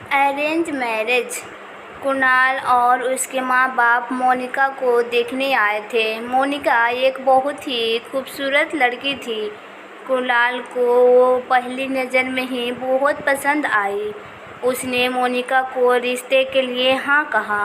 Arrange marriage. Kunal और उसके माँ बाप मोनिका को देखने आए थे। मोनिका एक बहुत ही खूबसूरत लड़की थी। कुणाल को वो पहली नज़र में ही बहुत पसंद आई। उसने मोनिका को रिश्ते के लिए हाँ कहा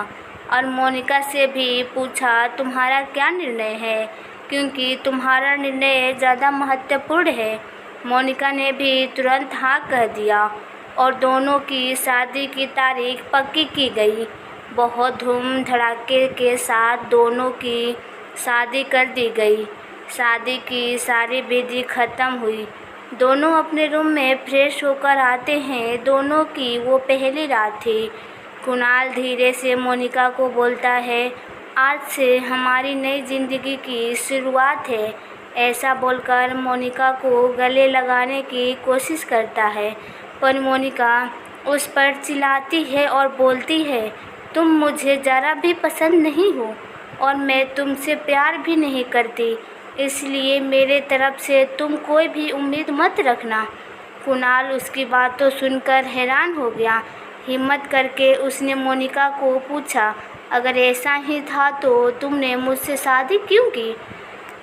और मोनिका से भी पूछा, तुम्हारा क्या निर्णय है, क्योंकि तुम्हारा निर्णय ज़्यादा महत्वपूर्ण है। मोनिका ने भी तुरंत हाँ कह दिया और दोनों की शादी की तारीख पक्की की गई। बहुत धूम धड़ाके के साथ दोनों की शादी कर दी गई। शादी की सारी विधि खत्म हुई। दोनों अपने रूम में फ्रेश होकर आते हैं। दोनों की वो पहली रात थी। कुणाल धीरे से मोनिका को बोलता है, आज से हमारी नई ज़िंदगी की शुरुआत है। ऐसा बोलकर मोनिका को गले लगाने की कोशिश करता है, पर मोनिका उस पर चिल्लाती है और बोलती है, तुम मुझे ज़रा भी पसंद नहीं हो और मैं तुमसे प्यार भी नहीं करती, इसलिए मेरे तरफ से तुम कोई भी उम्मीद मत रखना। कुणाल उसकी बातों सुनकर हैरान हो गया। हिम्मत करके उसने मोनिका को पूछा, अगर ऐसा ही था तो तुमने मुझसे शादी क्यों की?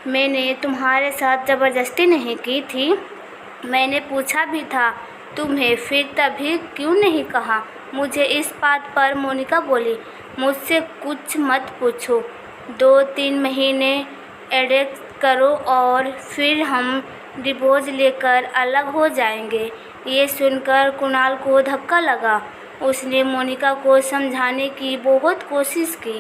मैंने तुम्हारे साथ ज़बरदस्ती नहीं की थी। मैंने पूछा भी था तुम्हें, फिर तभी क्यों नहीं कहा मुझे इस बात पर? मोनिका बोली, मुझसे कुछ मत पूछो। 2-3 महीने एडजस्ट करो और फिर हम डिवोर्स लेकर अलग हो जाएंगे। ये सुनकर कुणाल को धक्का लगा। उसने मोनिका को समझाने की बहुत कोशिश की,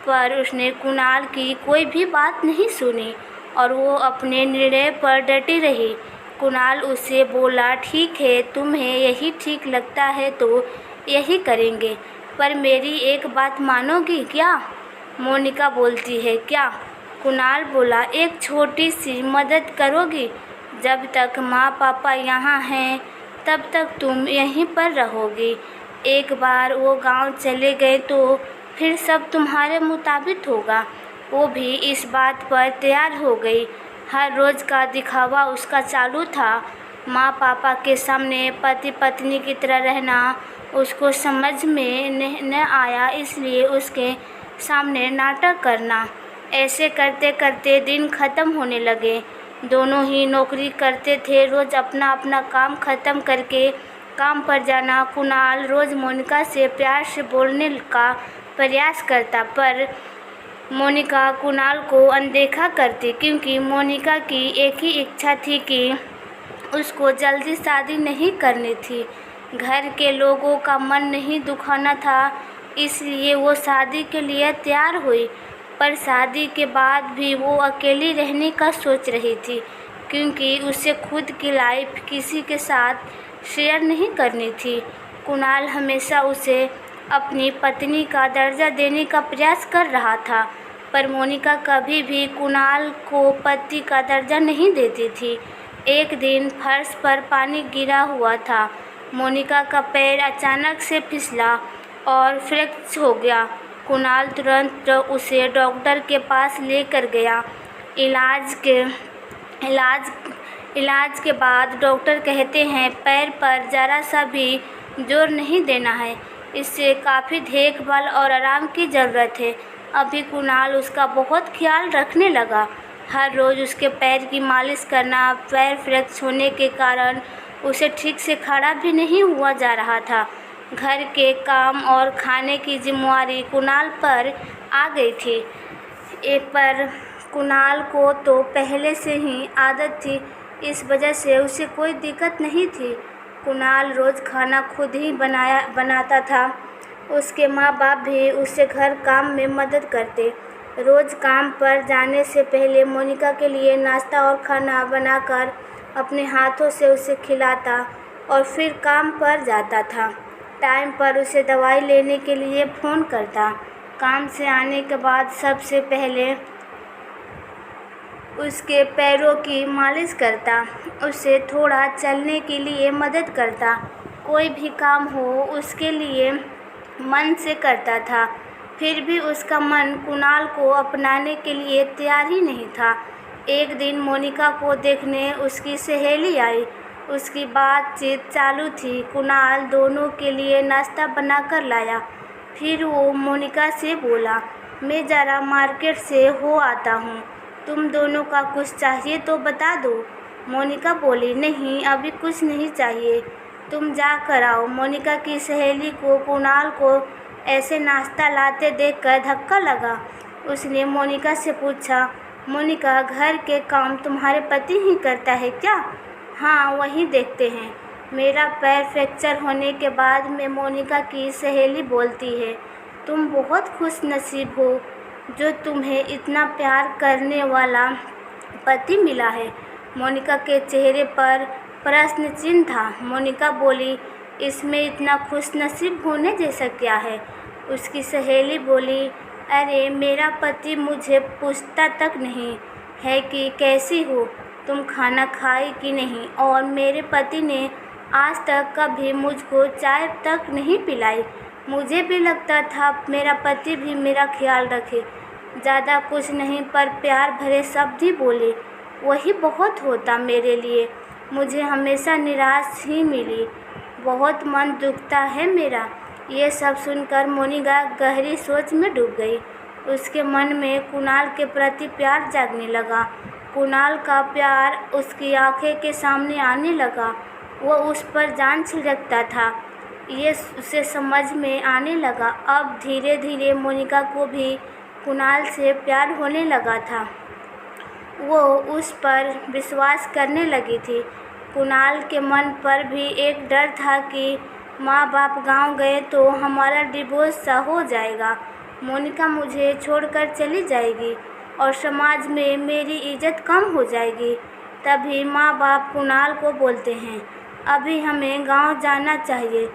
पर उसने कुणाल की कोई भी बात नहीं सुनी और वो अपने निर्णय पर डटी रही। कुणाल उससे बोला, ठीक है, तुम्हें यही ठीक लगता है तो यही करेंगे, पर मेरी एक बात मानोगी क्या? मोनिका बोलती है, क्या? कुणाल बोला, एक छोटी सी मदद करोगी? जब तक माँ पापा यहाँ हैं तब तक तुम यहीं पर रहोगी। एक बार वो गांव चले गए तो फिर सब तुम्हारे मुताबिक होगा। वो भी इस बात पर तैयार हो गई। हर रोज़ का दिखावा उसका चालू था। माँ पापा के सामने पति पत्नी की तरह रहना उसको समझ में न आया, इसलिए उसके सामने नाटक करना। ऐसे करते करते दिन ख़त्म होने लगे। दोनों ही नौकरी करते थे। रोज़ अपना अपना काम ख़त्म करके काम पर जाना। कुणाल रोज़ मोनिका से प्यार से बोलने का प्रयास करता, पर मोनिका कुणाल को अनदेखा करती, क्योंकि मोनिका की एक ही इच्छा थी कि उसको जल्दी शादी नहीं करनी थी। घर के लोगों का मन नहीं दुखाना था, इसलिए वो शादी के लिए तैयार हुई। पर शादी के बाद भी वो अकेली रहने का सोच रही थी, क्योंकि उसे खुद की लाइफ किसी के साथ शेयर नहीं करनी थी। कुणाल हमेशा उसे अपनी पत्नी का दर्जा देने का प्रयास कर रहा था, पर मोनिका कभी भी कुणाल को पति का दर्जा नहीं देती थी। एक दिन फर्श पर पानी गिरा हुआ था। मोनिका का पैर अचानक से फिसला और फ्रैक्चर हो गया। कुणाल तुरंत उसे डॉक्टर के पास लेकर गया। इलाज के बाद डॉक्टर कहते हैं पैर पर ज़रा सा भी जोर नहीं देना है, इससे काफ़ी देखभाल और आराम की ज़रूरत है। अभी कुणाल उसका बहुत ख्याल रखने लगा। हर रोज़ उसके पैर की मालिश करना। पैर फ्रैक्चर होने के कारण उसे ठीक से खड़ा भी नहीं हुआ जा रहा था। घर के काम और खाने की जिम्मेवारी कुणाल पर आ गई थी। पर कुणाल को तो पहले से ही आदत थी, इस वजह से उसे कोई दिक्कत नहीं थी। कुणाल रोज़ खाना खुद ही बनाता था। उसके माँ बाप भी उसे घर काम में मदद करते। रोज़ काम पर जाने से पहले मोनिका के लिए नाश्ता और खाना बनाकर अपने हाथों से उसे खिलाता और फिर काम पर जाता था। टाइम पर उसे दवाई लेने के लिए फ़ोन करता। काम से आने के बाद सबसे पहले उसके पैरों की मालिश करता, उसे थोड़ा चलने के लिए मदद करता। कोई भी काम हो उसके लिए मन से करता था। फिर भी उसका मन कुणाल को अपनाने के लिए तैयार ही नहीं था। एक दिन मोनिका को देखने उसकी सहेली आई। उसकी बातचीत चालू थी। कुणाल दोनों के लिए नाश्ता बनाकर लाया। फिर वो मोनिका से बोला, मैं ज़रा मार्केट से हो आता हूँ, तुम दोनों का कुछ चाहिए तो बता दो। मोनिका बोली, नहीं अभी कुछ नहीं चाहिए, तुम जा कर आओ। मोनिका की सहेली को कुणाल को ऐसे नाश्ता लाते देखकर धक्का लगा। उसने मोनिका से पूछा, मोनिका घर के काम तुम्हारे पति ही करता है क्या? हाँ वही देखते हैं। मेरा पैर फ्रैक्चर होने के बाद में मोनिका की सहेली बोलती है, तुम बहुत खुश नसीब हो जो तुम्हें इतना प्यार करने वाला पति मिला है। मोनिका के चेहरे पर प्रश्न चिन्ह था। मोनिका बोली, इसमें इतना खुश नसीब होने जैसा क्या है? उसकी सहेली बोली, अरे मेरा पति मुझे पूछता तक नहीं है कि कैसी हो, तुम खाना खाई कि नहीं, और मेरे पति ने आज तक कभी मुझको चाय तक नहीं पिलाई। मुझे भी लगता था मेरा पति भी मेरा ख्याल रखे। ज़्यादा कुछ नहीं पर प्यार भरे शब्द ही बोले, वही बहुत होता मेरे लिए। मुझे हमेशा निराश ही मिली, बहुत मन दुखता है मेरा। ये सब सुनकर मोनिका गहरी सोच में डूब गई। उसके मन में कुणाल के प्रति प्यार जागने लगा। कुणाल का प्यार उसकी आंखें के सामने आने लगा। वो उस पर जान छिड़कता था। ये उसे समझ में आने लगा। अब धीरे धीरे मोनिका को भी कुणाल से प्यार होने लगा था। वो उस पर विश्वास करने लगी थी। कुणाल के मन पर भी एक डर था कि माँ बाप गांव गए तो हमारा डिवोर्स सा हो जाएगा, मोनिका मुझे छोड़कर चली जाएगी और समाज में मेरी इज्जत कम हो जाएगी। तभी माँ बाप कुणाल को बोलते हैं, अभी हमें गांव जाना चाहिए,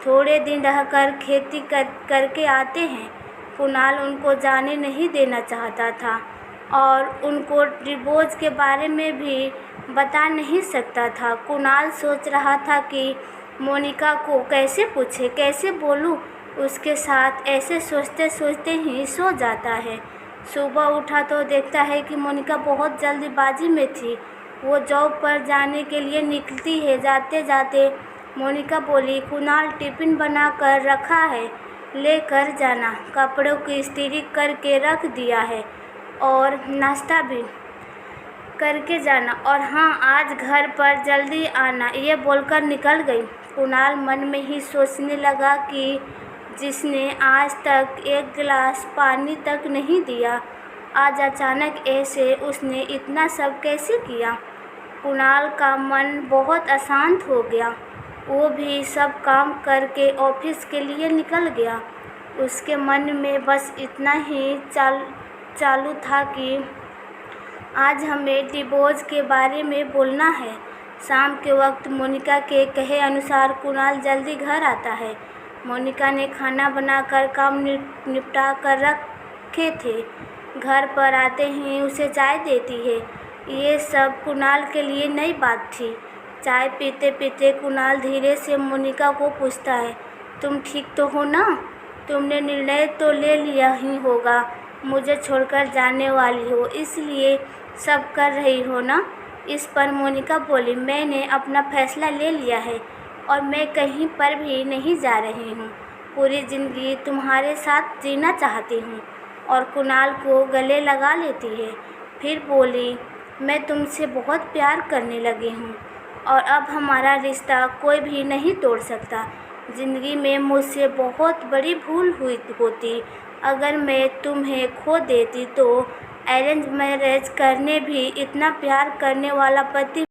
थोड़े दिन रहकर खेती करके आते हैं। कुणाल उनको जाने नहीं देना चाहता था और उनको डिवोर्स के बारे में भी बता नहीं सकता था। कुणाल सोच रहा था कि मोनिका को कैसे पूछे, कैसे बोलूं उसके साथ। ऐसे सोचते सोचते ही सो जाता है। सुबह उठा तो देखता है कि मोनिका बहुत जल्दीबाजी में थी। वो जॉब पर जाने के लिए निकलती है। जाते जाते मोनिका बोली, कुणाल टिफ़िन बना कर रखा है, लेकर जाना। कपड़ों की इस्त्री करके रख दिया है और नाश्ता भी करके जाना, और हाँ आज घर पर जल्दी आना। ये बोलकर निकल गई। कुणाल मन में ही सोचने लगा कि जिसने आज तक एक गिलास पानी तक नहीं दिया, आज अचानक ऐसे उसने इतना सब कैसे किया। कुणाल का मन बहुत अशांत हो गया। वो भी सब काम करके ऑफिस के लिए निकल गया। उसके मन में बस इतना ही चालू था कि आज हमें डिवोर्स के बारे में बोलना है। शाम के वक्त मोनिका के कहे अनुसार कुणाल जल्दी घर आता है। मोनिका ने खाना बनाकर काम निपटा कर रखे थे। घर पर आते ही उसे चाय देती है। ये सब कुणाल के लिए नई बात थी। चाय पीते पीते कुणाल धीरे से मोनिका को पूछता है, तुम ठीक तो हो ना? तुमने निर्णय तो ले लिया ही होगा, मुझे छोड़कर जाने वाली हो, इसलिए सब कर रही हो ना? इस पर मोनिका बोली, मैंने अपना फैसला ले लिया है और मैं कहीं पर भी नहीं जा रही हूँ। पूरी ज़िंदगी तुम्हारे साथ जीना चाहती हूँ। और कुणाल को गले लगा लेती है। फिर बोली, मैं तुमसे बहुत प्यार करने लगी हूँ और अब हमारा रिश्ता कोई भी नहीं तोड़ सकता। ज़िंदगी में मुझसे बहुत बड़ी भूल हुई होती अगर मैं तुम्हें खो देती, तो अरेंज मैरिज करने भी इतना प्यार करने वाला पति